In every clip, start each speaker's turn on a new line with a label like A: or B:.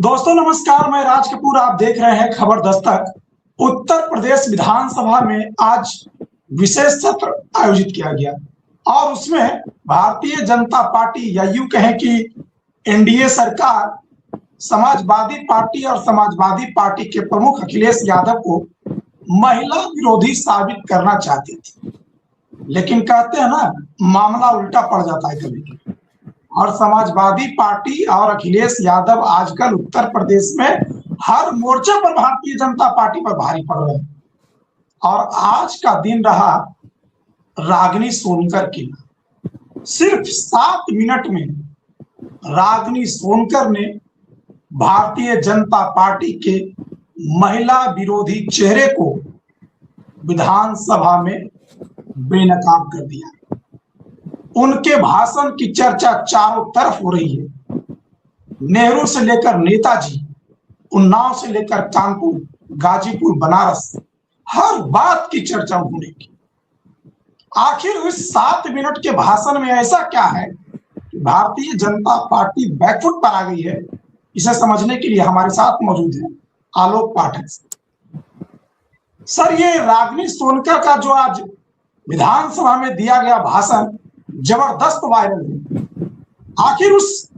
A: दोस्तों नमस्कार, मैं राज कपूर। आप देख रहे हैं खबर दस्तक। उत्तर प्रदेश विधानसभा में आज विशेष सत्र आयोजित किया गया और उसमें भारतीय जनता पार्टी या यूं कहें कि एनडीए सरकार समाजवादी पार्टी और समाजवादी पार्टी के प्रमुख अखिलेश यादव को महिला विरोधी साबित करना चाहती थी, लेकिन कहते हैं ना, मामला उल्टा पड़ जाता है कभी कभी। और समाजवादी पार्टी और अखिलेश यादव आजकल उत्तर प्रदेश में हर मोर्चे पर भारतीय जनता पार्टी पर भारी पड़ रहे हैं। और आज का दिन रहा रागिनी सोनकर की। सिर्फ 7 मिनट में रागिनी सोनकर ने भारतीय जनता पार्टी के महिला विरोधी चेहरे को विधानसभा में बेनकाब कर दिया। उनके भाषण की चर्चा चारों तरफ हो रही है। नेहरू से लेकर नेताजी, उन्नाव से लेकर कानपुर, गाजीपुर, बनारस, हर बात की चर्चा होने की। आखिर इस 7 मिनट के भाषण में ऐसा क्या है कि भारतीय जनता पार्टी बैकफुट पर आ गई है? इसे समझने के लिए हमारे साथ मौजूद है आलोक पाठक। सर, ये रागिनी सोनकर का जो आज विधानसभा में दिया गया भाषण जबरदस्त वायरल है। आखिर उस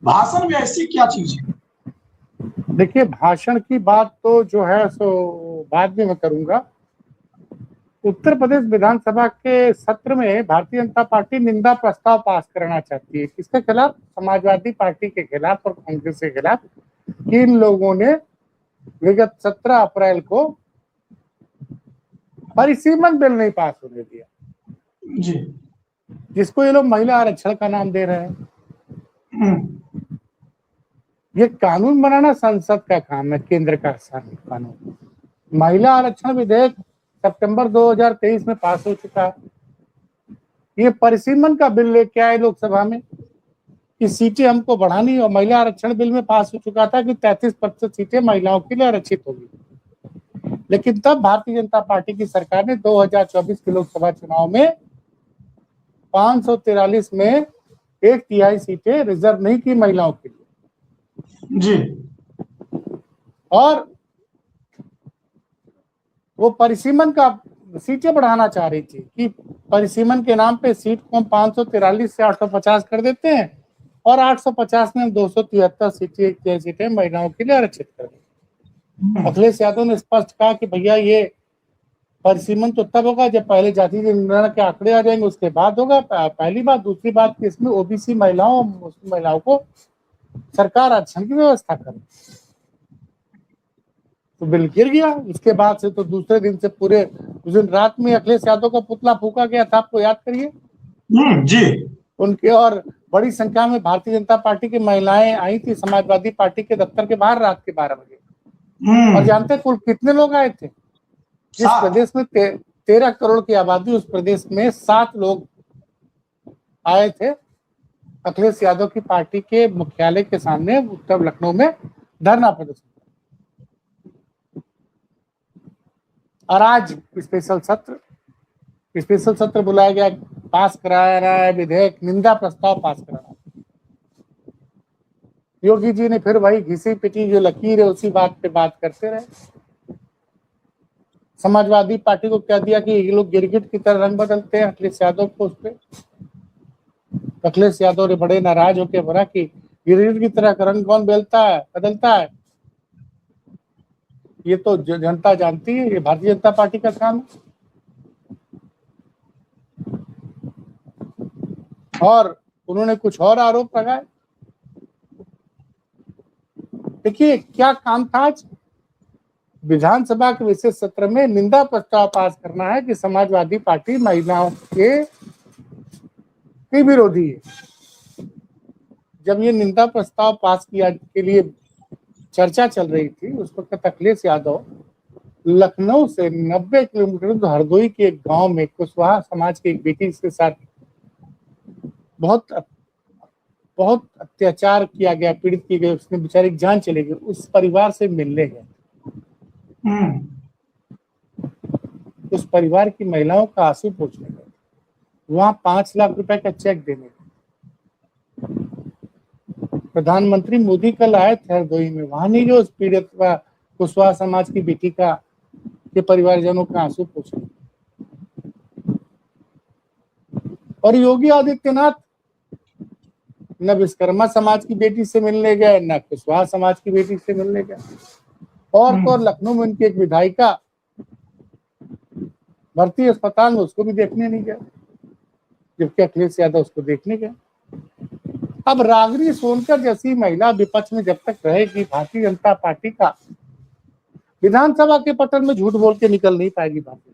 A: भाषण में ऐसी क्या चीज है?
B: देखिए, भाषण की बात तो जो है सो बाद में मैं करूंगा। उत्तर प्रदेश विधानसभा के सत्र में भारतीय जनता पार्टी निंदा प्रस्ताव पास करना चाहती है। किसके खिलाफ? समाजवादी पार्टी के खिलाफ और कांग्रेस के खिलाफ। इन लोगों ने विगत 17 अप्रैल को परिसीमन बिल नहीं पास होने दिया
A: जी,
B: जिसको ये लोग महिला आरक्षण का नाम दे रहे हैं। ये कानून बनाना संसद का काम है, केंद्र का कानून। महिला आरक्षण विधेयक सितंबर 2023 में पास हो चुका है। ये परिसीमन का बिल लेके आए लोकसभा में कि सीटें हमको बढ़ानी, और महिला आरक्षण बिल में पास हो चुका था कि 33% सीटें महिलाओं के लिए आरक्षित होगी। लेकिन तब भारतीय जनता पार्टी की सरकार ने 2024 के लोकसभा चुनाव में 543 में 1/3 सीटें रिजर्व नहीं की महिलाओं के लिए
A: जी।
B: और वो परिसीमन का सीटें बढ़ाना चाह रही थी कि परिसीमन के नाम पे सीट को हम 543 से 850 कर देते हैं और 850 में हम 273 सीटें महिलाओं के लिए आरक्षित कर देते। अखिलेश यादव ने स्पष्ट कहा कि भैया, ये परिसीमन तो तब होगा जब पहले जाति जनगणना के आंकड़े आ जाएंगे, उसके बाद होगा। पहली बात। दूसरी बात कि इसमें ओबीसी महिलाओं, मुस्लिम महिलाओं को सरकार आरक्षण की व्यवस्था करे। तो बिल गिर गया। इसके बाद से तो दूसरे दिन से पूरे उस दिन रात में अखिलेश यादव का पुतला फूका गया था, आपको याद करिए
A: जी।
B: उनके। और बड़ी संख्या में भारतीय जनता पार्टी की महिलाएं आई थी समाजवादी पार्टी के दफ्तर के बाहर रात के 12 बजे। और जानते कुल कितने लोग आए थे? जिस प्रदेश में 13 करोड़ की आबादी, उस प्रदेश में 7 लोग आए थे अखिलेश यादव की पार्टी के मुख्यालय के सामने उत्तर लखनऊ में धरना प्रदर्शन। और आज स्पेशल सत्र बुलाया गया, पास कराया रहा है विधेयक, निंदा प्रस्ताव पास कराना। योगी जी ने फिर वही घिसी पिटी जो लकीर है उसी बात पे बात करते रहे। समाजवादी पार्टी को क्या दिया कि ये लोग गिरगिट की तरह रंग बदलते हैं अखिलेश यादव को। उस पे अखिलेश यादव ने बड़े नाराज होकर बोला कि गिरगिट की तरह रंग कौन बदलता है? ये तो जनता जानती है, ये भारतीय जनता पार्टी का काम है। और उन्होंने कुछ और आरोप लगाए। देखिए क्या काम था आज विधानसभा के विशेष सत्र में। निंदा प्रस्ताव पास करना है कि समाजवादी पार्टी महिलाओं के विरोधी है। जब ये निंदा प्रस्ताव पास किया के लिए चर्चा चल रही थी, उस वक्त अखिलेश यादव लखनऊ से 90 किलोमीटर हरदोई के एक गांव में कुशवाहा समाज की एक बेटी के साथ बहुत अत्याचार किया गया, पीड़ित की गई, उसने बेचारी की जान चली गई। उस परिवार से मिलने गए। उस परिवार की महिलाओं का आंसू पोंछने गए। वहां 5 लाख रुपए का चेक देने। प्रधानमंत्री मोदी कल आए थे हरदोई में, वहां नहीं जो पीड़ित कुशवाहा समाज की बेटी का के परिवारजनों का आंसू पूछे। और योगी आदित्यनाथ न विश्वकर्मा समाज की बेटी से मिलने गए, न कुशवाहा समाज की बेटी से मिलने गए, और तो और लखनऊ में उनकी एक विधायिका भर्ती अस्पताल में, उसको भी देखने नहीं गए, जबकि अखिलेश यादव उसको देखने गए। अब रागिनी सोनकर जैसी महिला विपक्ष में जब तक रहेगी, भारतीय जनता पार्टी का विधानसभा के पटल में झूठ बोल के निकल नहीं पाएगी भारतीय।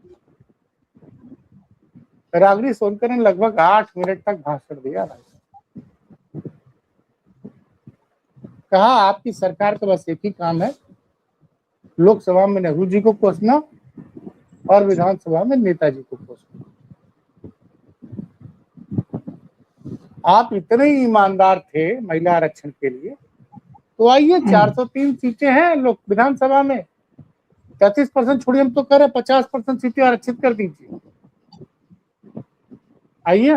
B: रागिनी सोनकर ने लगभग 8 मिनट तक भाषण दिया। कहा आपकी सरकार का बस एक ही काम है, लोकसभा में नेहरू जी को कोसना और विधानसभा में नेताजी को कोसना। आप इतने ही ईमानदार थे महिला आरक्षण के लिए, तो आइए 403 सीटें हैं लोक विधानसभा में, 33% छोड़िए, हम तो करें 50% सीटें आरक्षित कर दीजिए। आइए,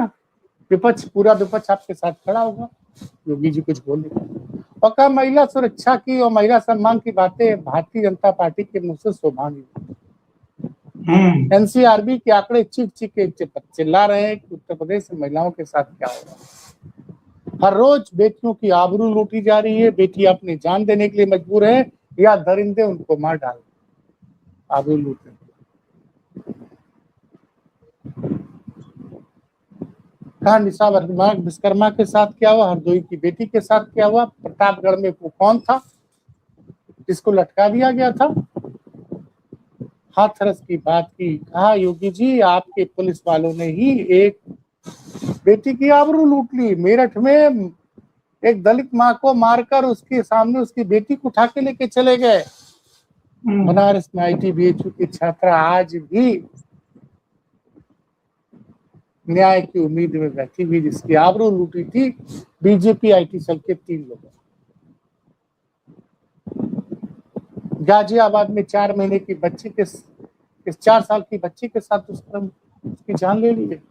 B: विपक्ष, पूरा विपक्ष आपके साथ खड़ा होगा। योगी जी कुछ बोले और कहा महिला सुरक्षा की और महिला सम्मान की बातें भारतीय जनता पार्टी के मुंह से शोभा नहीं। एनसीआरबी के आंकड़े चीख चीख के चिल्ला रहे हैं कि उत्तर प्रदेश में महिलाओं के साथ क्या हो रहा है। हर रोज बेटियों की आबरू लूटी जा रही है, बेटी अपनी जान देने के लिए मजबूर है या दरिंदे उनको मार डाल आबरू लूटने। कहा निशा विश्वकर्मा के साथ क्या हुआ, हरदोई की बेटी के साथ क्या हुआ, प्रतापगढ़ में वो कौन था जिसको लटका दिया गया था। हाथरस की बात की। कहा योगी जी आपके पुलिस वालों ने ही एक बेटी की आबरू लूट ली। मेरठ में एक दलित मां को मारकर उसके सामने उसकी बेटी को उठा के लेके चले गए। बनारस में ITBHU की छात्रा आज भी न्याय की उम्मीद में बैठी हुई, जिसकी आबरू लूटी थी बीजेपी IT सेल के 3 लोगों। गाजियाबाद में 4 महीने की बच्ची के 4 साल की बच्ची के साथ उसकी जान ले ली है।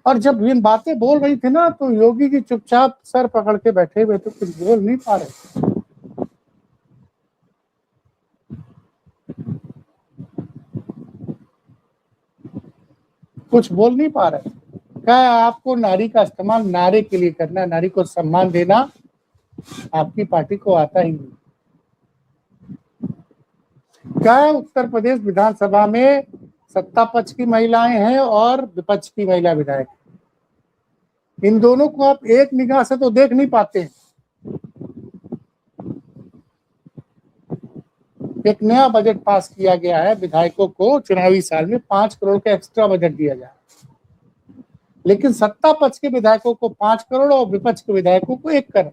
B: और जब ये बातें बोल रही थी ना, तो योगी जी चुपचाप सर पकड़ के बैठे हुए, तो कुछ बोल नहीं पा रहे। कुछ बोल नहीं पा रहे। क्या आपको नारी का इस्तेमाल नारे के लिए करना, नारी को सम्मान देना आपकी पार्टी को आता ही नहीं। क्या उत्तर प्रदेश विधानसभा में सत्ता पक्ष की महिलाएं हैं और विपक्ष की महिला विधायक, इन दोनों को आप एक निगाह से तो देख नहीं पाते। एक नया बजट पास किया गया है, विधायकों को चुनावी साल में 5 करोड़ का एक्स्ट्रा बजट दिया जाए, लेकिन सत्ता पक्ष के विधायकों को 5 करोड़ और विपक्ष के विधायकों को 1 करोड़।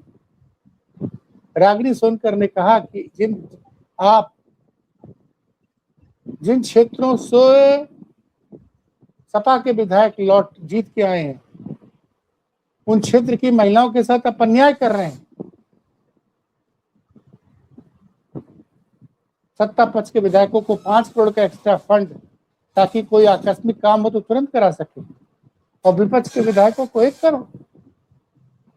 B: रागिनी सोनकर ने कहा कि जिन क्षेत्रों से सपा के विधायक लौट जीत के आए हैं, उन क्षेत्र की महिलाओं के साथ आप अन्याय कर रहे हैं। सत्ता पक्ष के विधायकों को 5 करोड़ का एक्स्ट्रा फंड, ताकि कोई आकस्मिक काम हो तो तुरंत करा सके, और विपक्ष के विधायकों को 1 करोड़।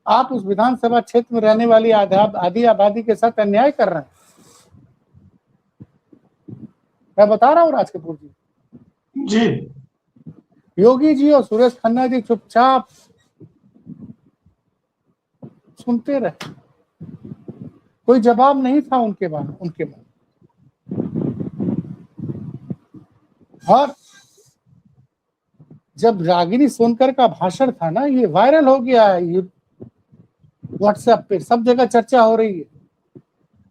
B: आप उस विधानसभा क्षेत्र में रहने वाली आधी आबादी के साथ अन्याय कर रहे हैं। मैं बता रहा हूँ राज कपूर जी। योगी जी और सुरेश खन्ना जी चुपचाप सुनते रहे, कोई जवाब नहीं था उनके बाद उनके बाद। और जब रागिनी सोनकर का भाषण था ना, ये वायरल हो गया है, ये व्हाट्सएप पे सब जगह चर्चा हो रही है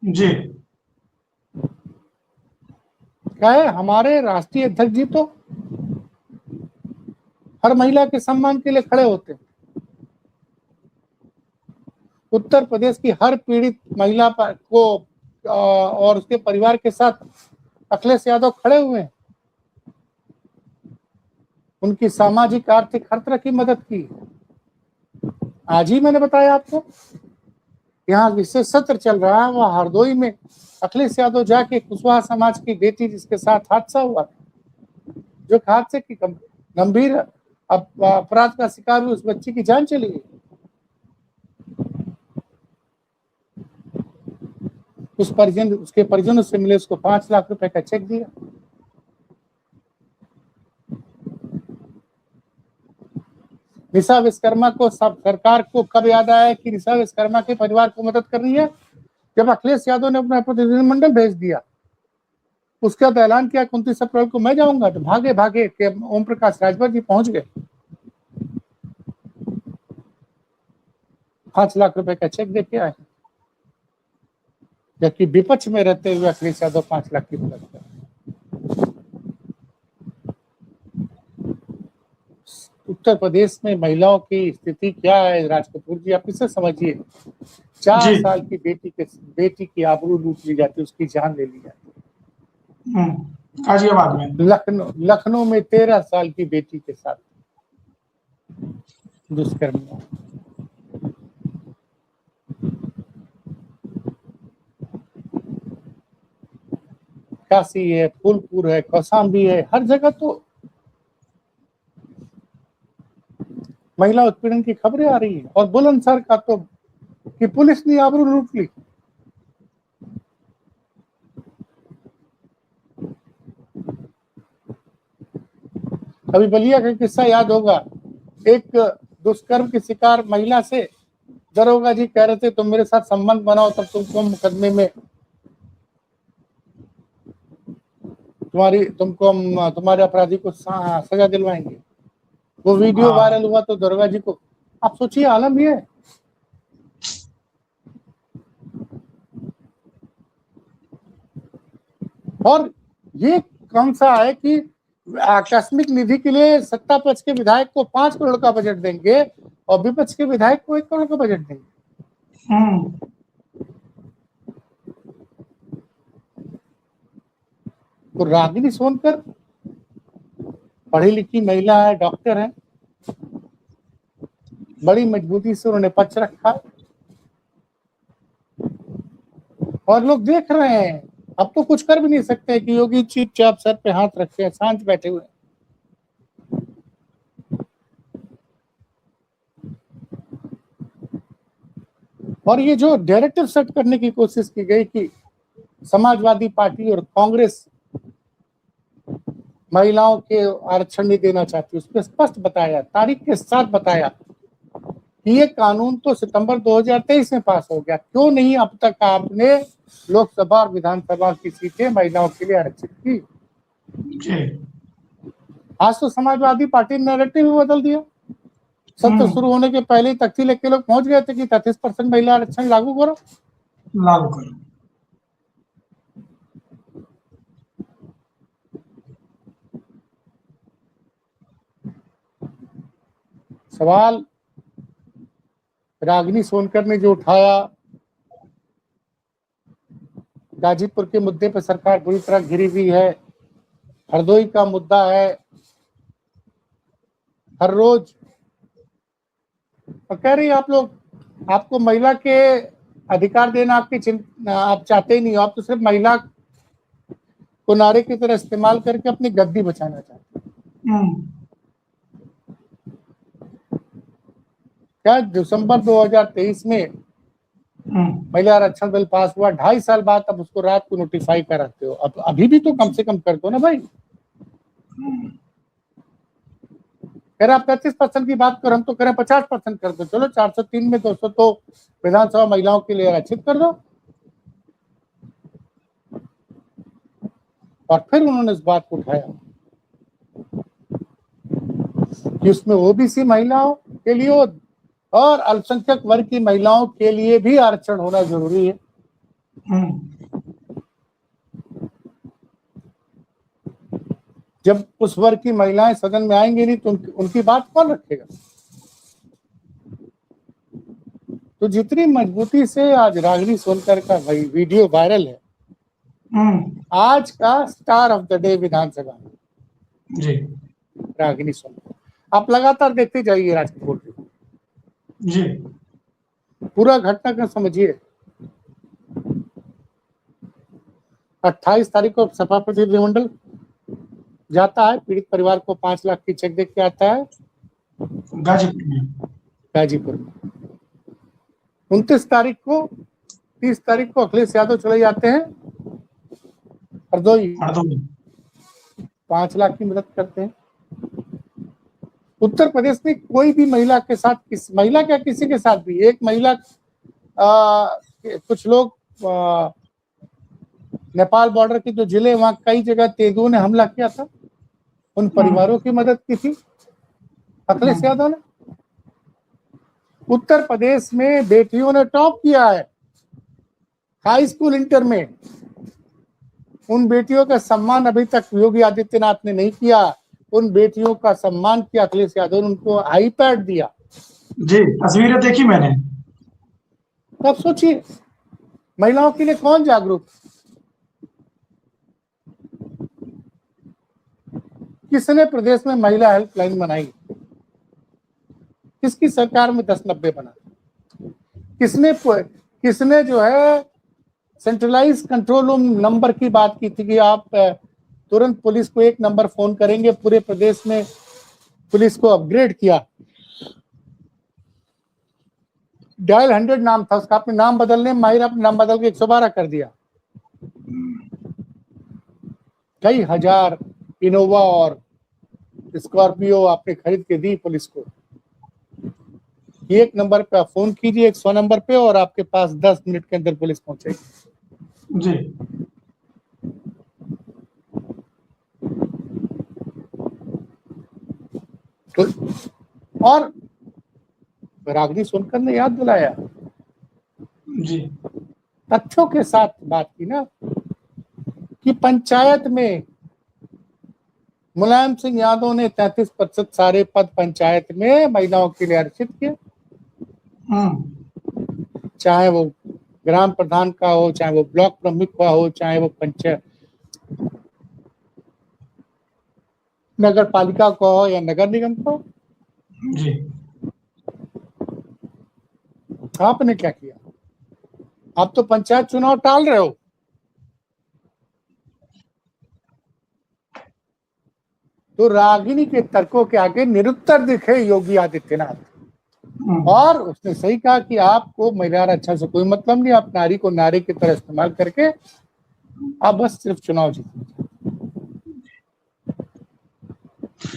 B: जी। क्या है, हमारे राष्ट्रीय अध्यक्ष जी तो हर महिला के सम्मान के लिए खड़े होते हैं। उत्तर प्रदेश की हर पीड़ित महिला को और उसके परिवार के साथ अखिलेश यादव खड़े हुए हैं। उनकी सामाजिक आर्थिक हर तरह की मदद की। आज ही मैंने बताया आपको, यहाँ विशेष सत्र चल रहा है, वह हरदोई में अखिलेश यादव जाके कुशवाहा समाज की बेटी जिसके साथ हादसा हुआ, जो हादसे की गंभीर अपराध का शिकार हुई, उस बच्ची की जान चली गई। उसके परिजनों से मिले, उसको 5 लाख रुपए का चेक दिया। निशा विश्वकर्मा को सब सरकार को कब याद आया कि निशा विश्वकर्मा के परिवार को मदद करनी है? जब अखिलेश यादव ने अपना प्रतिनिधिमंडल भेज दिया, उसके बाद ऐलान किया 29 अप्रैल को मैं जाऊंगा, तो भागे भागे के ओम प्रकाश राजभर जी पहुंच गए, 5 लाख रुपए का चेक देके आए, जबकि विपक्ष में रहते हुए अखिलेश यादव 5 लाख की मदद कर। उत्तर प्रदेश में महिलाओं की स्थिति क्या है राज कपूर जी, आप इसे समझिए। 4 साल की बेटी की आबरू लूट ली जाती है, उसकी जान ले ली जाती है।
A: गाजियाबाद में,
B: लखनऊ में 13 साल की बेटी के साथ दुष्कर्म। काशी है, फूलपुर है, कौशाम्बी है, हर जगह तो महिला उत्पीड़न की खबरें आ रही है। और बुलंदशहर का तो कि पुलिस ने आबरू लूट ली। अभी बलिया का किस्सा याद होगा, एक दुष्कर्म की शिकार महिला से दरोगा जी कह रहे थे तुम मेरे साथ संबंध बनाओ तब तुमको मुकदमे में तुम्हारे अपराधी को सजा दिलवाएंगे। वो वीडियो वायरल हुआ तो दरोगा जी को, आप सोचिए आलम ये। और ये कौन सा है कि आकस्मिक निधि के लिए सत्ता पक्ष के विधायक को 5 करोड़ का बजट देंगे और विपक्ष के विधायक को 1 करोड़ का बजट देंगे। तो रागिनी सोनकर पढ़ी लिखी महिला है, डॉक्टर है, बड़ी मजबूती से उन्होंने पक्ष रखा और लोग देख रहे हैं। अब तो कुछ कर भी नहीं सकते कि योगी चुपचाप सर पे हाथ रखे हैं, शांत बैठे हुए। और ये जो डायरेक्टिव सेट करने की कोशिश की गई कि समाजवादी पार्टी और कांग्रेस महिलाओं के आरक्षण नहीं देना चाहती, उसमें स्पष्ट बताया, तारीख के साथ बताया कि ये कानून तो सितंबर 2023 में पास हो गया, क्यों नहीं अब तक आपने लोकसभा और विधानसभा की सीटें महिलाओं के लिए आरक्षित की? आज तो समाजवादी पार्टी ने नैरेटिव भी बदल दिया। सत्र शुरू होने के पहले ही तख्ती लेके लोग पहुंच गए थे कि 33% महिला आरक्षण लागू करो। सवाल रागिनी सोनकर ने जो उठाया, गाजीपुर के मुद्दे पर सरकार बुरी तरह घिरी हुई है, हरदोई का मुद्दा है, हर रोज कह रही आप लोग, आपको महिला के अधिकार देना आप चाहते ही नहीं हो, आप तो सिर्फ महिला को नारे की तरह इस्तेमाल करके अपनी गद्दी बचाना चाहते हैं। क्या दिसंबर 2023 में महिला आरक्षण बिल पास हुआ, 2.5 साल बाद अब उसको रात को नोटिफाई कराते हो। अब अभी भी तो कम से कम कर दो ना भाई। कह रहे आप 35% की बात करो, हम तो कह रहे 50% कर दो। चलो 403 में 200 तो विधानसभा महिलाओं के लिए आरक्षित कर दो। और फिर उन्होंने इस बात को उठाया कि उसमें ओबीसी महिलाओं के लिए और अल्पसंख्यक वर्ग की महिलाओं के लिए भी आरक्षण होना जरूरी है। जब उस वर्ग की महिलाएं सदन में आएंगी नहीं तो उनकी बात कौन रखेगा? तो जितनी मजबूती से आज रागिनी सोनकर का वीडियो वायरल है, आज का स्टार ऑफ द डे विधानसभा जी रागिनी सोनकर। आप लगातार देखते जाइए राजकपूर जी, पूरा घटनाक्रम समझिए। 28 तारीख को सपा प्रतिनिधिमंडल जाता है, पीड़ित परिवार को 5 लाख की चेक देके आता है गाजीपुर में। 29 तारीख को 30 तारीख को अखिलेश यादव चले जाते हैं हरदोई, 5 लाख की मदद करते हैं। उत्तर प्रदेश में कोई भी महिला के साथ, महिला क्या किसी के साथ भी, एक महिला कुछ लोग नेपाल बॉर्डर के जो जिले, वहां कई जगह तेंदुओं ने हमला किया था, उन परिवारों की मदद की थी अखिलेश यादव ने। उत्तर प्रदेश में बेटियों ने टॉप किया है हाई स्कूल इंटर में। उन बेटियों का सम्मान अभी तक योगी आदित्यनाथ ने नहीं किया। उन बेटियों का सम्मान किया अखिलेश यादव ने, उनको आईपैड दिया।
A: जी, तस्वीरें देखी मैंने।
B: अब सोचिए महिलाओं के लिए कौन जागरूक, किसने प्रदेश में महिला हेल्पलाइन बनाई, किसकी सरकार में 1090 बना, किसने जो है सेंट्रलाइज कंट्रोल रूम नंबर की बात की थी कि आप तुरंत पुलिस को 1 नंबर फोन करेंगे, पूरे प्रदेश में पुलिस को अपग्रेड किया। डायल 100 नाम था उसका, अपने नाम बदलने, माहिर अपने नाम बदल के 112 कर दिया। कई हजार इनोवा और स्कॉर्पियो आपने खरीद के दी पुलिस को। 1 नंबर पे आप फोन कीजिए 100 नंबर पे और आपके पास 10 मिनट के अंदर पुलिस पहुंचेगी।
A: जी,
B: तो और रागिनी सोनकर ने याद दिलाया,
A: जी,
B: तथ्यों के साथ बात की ना, कि पंचायत में मुलायम सिंह यादव ने 33% सारे पद पंचायत में महिलाओं के लिए आरक्षित किए। चाहे वो ग्राम प्रधान का हो, चाहे वो ब्लॉक प्रमुख का हो, चाहे वो पंचायत नगर पालिका का हो या नगर निगम का हो।
A: जी,
B: आपने क्या किया? आप तो पंचायत चुनाव टाल रहे हो। तो रागिनी के तर्कों के आगे निरुत्तर दिखे योगी आदित्यनाथ। और उसने सही कहा कि आपको महिला आरक्षण से कोई मतलब नहीं, आप नारी को नारी की तरह इस्तेमाल करके आप बस सिर्फ चुनाव जीतेंगे।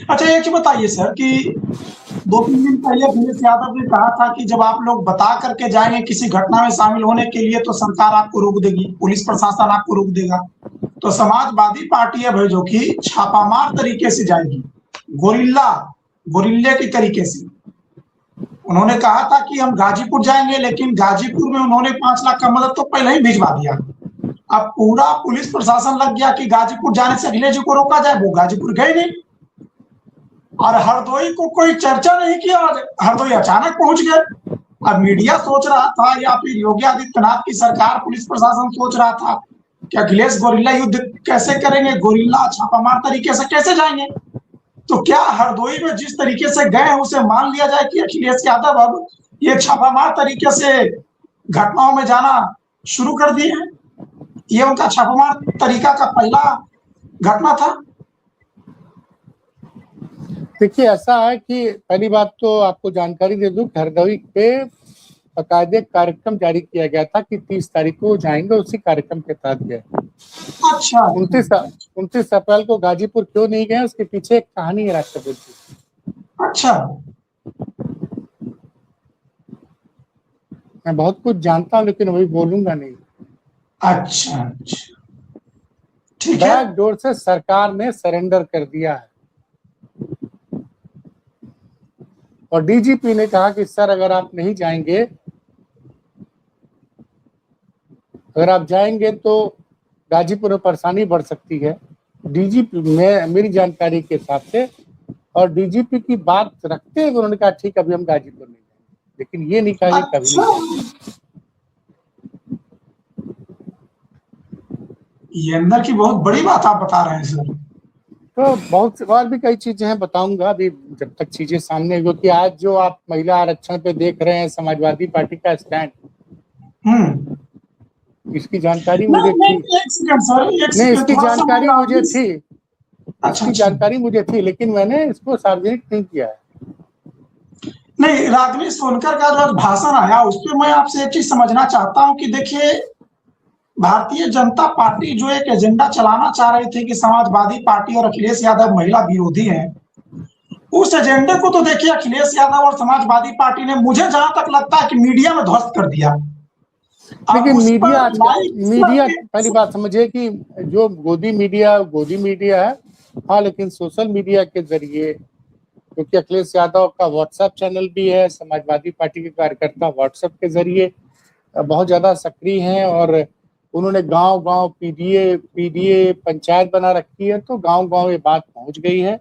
A: अच्छा, एक चीज बताइए सर कि 2-3 दिन पहले अखिलेश यादव ने कहा था कि जब आप लोग बता करके जाएंगे किसी घटना में शामिल होने के लिए तो सरकार आपको रोक देगी, पुलिस प्रशासन आपको रोक देगा। तो समाजवादी पार्टी है भाई जो कि छापामार तरीके से जाएगी, गोरिल्ले की तरीके से। उन्होंने कहा था कि हम गाजीपुर जाएंगे, लेकिन गाजीपुर में उन्होंने 5 लाख का मदद तो पहले ही भिजवा दिया। अब पूरा पुलिस प्रशासन लग गया कि गाजीपुर जाने से अखिलेश जी को रोका जाए, वो गाजीपुर गए नहीं। और हरदोई को कोई चर्चा नहीं किया, हरदोई अचानक पहुंच गए। अब मीडिया सोच रहा था या फिर योगी आदित्यनाथ की सरकार, पुलिस प्रशासन सोच रहा था कि अखिलेश गोरिल्ला युद्ध कैसे करेंगे, गोरिल्ला छापामार तरीके से कैसे जाएंगे। तो क्या हरदोई में जिस तरीके से गए हैं उसे मान लिया जाए कि अखिलेश यादव अब ये छापामार तरीके से घटनाओं में जाना शुरू कर दिए हैं? ये उनका छापामार तरीका का पहला घटना था।
B: देखिए, ऐसा है कि पहली बात तो आपको जानकारी दे दूं, हरदोई पे बाकायदे कार्यक्रम जारी किया गया था कि 30 तारीख को जाएंगे, उसी कार्यक्रम के तहत गए।
A: अच्छा,
B: 29 अप्रैल को गाजीपुर क्यों नहीं गए, उसके पीछे एक कहानी है राष्ट्रपति की।
A: अच्छा,
B: मैं बहुत कुछ जानता हूं लेकिन वही बोलूंगा नहीं।
A: अच्छा, अच्छा, ठीक है।
B: बैकडोर से सरकार ने सरेंडर कर दिया है और डीजीपी ने कहा कि सर अगर आप नहीं जाएंगे, अगर आप जाएंगे तो गाजीपुर में परेशानी बढ़ सकती है। डीजीपी में मेरी जानकारी के हिसाब से, और डीजीपी की बात रखते हुए उन्होंने कहा ठीक अभी हम गाजीपुर नहीं जाएंगे, लेकिन ये नहीं कहा कि कभी नहीं।
A: ये अंदर की बहुत बड़ी बात आप बता रहे हैं सर।
B: तो बहुत और भी कई चीजें हैं, बताऊंगा अभी जब तक चीजें सामने आएगी। क्योंकि आज जो आप महिला आरक्षण पे देख रहे हैं समाजवादी पार्टी का स्टैंड, इसकी जानकारी मुझे थी।
A: एक सेकंड सर,
B: नहीं, इसकी जानकारी मुझे थी,
A: अच्छा,
B: इसकी जानकारी मुझे थी, लेकिन मैंने इसको सार्वजनिक नहीं किया है।
A: नहीं, रागिनी सोनकर का जो भाषण आया उस पर मैं आपसे एक चीज समझना चाहता हूं कि देखिए, भारतीय जनता पार्टी जो एक एजेंडा चलाना चाह रही थी कि समाजवादी पार्टी और अखिलेश यादव महिला विरोधी हैं, उस एजेंडे को तो देखिए अखिलेश यादव और समाजवादी पार्टी ने, मुझे जहां तक लगता है कि मीडिया में ध्वस्त कर दिया।
B: देखिए,
A: अब उस
B: मीडिया
A: पर
B: आज मीडिया पहली बात समझिए कि जो गोदी मीडिया है, हाँ, लेकिन सोशल मीडिया के जरिए, क्योंकि अखिलेश यादव का व्हाट्सएप चैनल भी है, समाजवादी पार्टी के कार्यकर्ता व्हाट्सएप के जरिए बहुत ज्यादा सक्रिय हैं और उन्होंने गांव-गांव पीडीए पंचायत बना रखी है, तो गांव-गांव ये बात पहुंच गई है।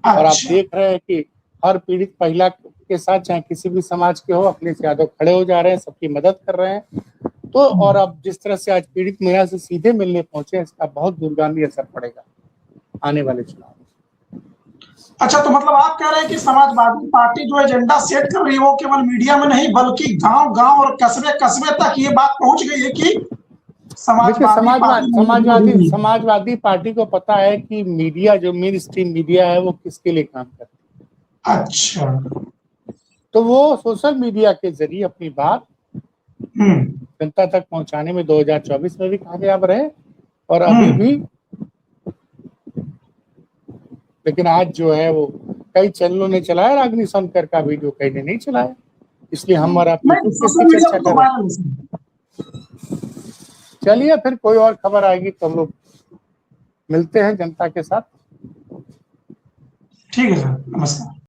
B: और आप
A: अच्छा,
B: देख रहे हैं कि हर पीड़ित महिला के साथ, चाहे किसी भी समाज के हो, अखिलेश यादव खड़े हो जा रहे हैं, सबकी मदद कर रहे हैं। तो और अब जिस तरह से आज पीड़ित महिला से सीधे मिलने पहुंचे, इसका बहुत दूरगामी असर पड़ेगा आने वाले चुनाव।
A: अच्छा, तो मतलब आप कह रहे हैं कि समाजवादी पार्टी जो एजेंडा सेट कर रही है वो केवल मीडिया में नहीं बल्कि गांव गांव और कस्बे कस्बे तक ये बात पहुंच गई है कि
B: देखिए,
A: समाजवादी पार्टी
B: समाजवादी पार्टी को पता है कि मीडिया, जो मेन स्ट्रीम मीडिया है, वो किसके लिए काम करती है।
A: अच्छा।
B: तो वो सोशल मीडिया के जरिए अपनी बात
A: हम्म
B: जनता तक पहुंचाने में 2024 में भी कामयाब रहे और अभी
A: हम्म
B: भी। लेकिन आज जो है वो कई चैनलों ने चलाया रागिनी सोनकर का वीडियो, कई ने नहीं चलाया, इसलिए हम और आप
A: नहीं,
B: यूट्यूब पे
A: सोशल
B: इसकी
A: मीडिया
B: चर्चा
A: पर तो
B: कर रहे
A: वायरल है।
B: हैं। चलिए, फिर कोई और खबर आएगी तो हम लोग मिलते हैं जनता के साथ।
A: ठीक है सर, नमस्कार।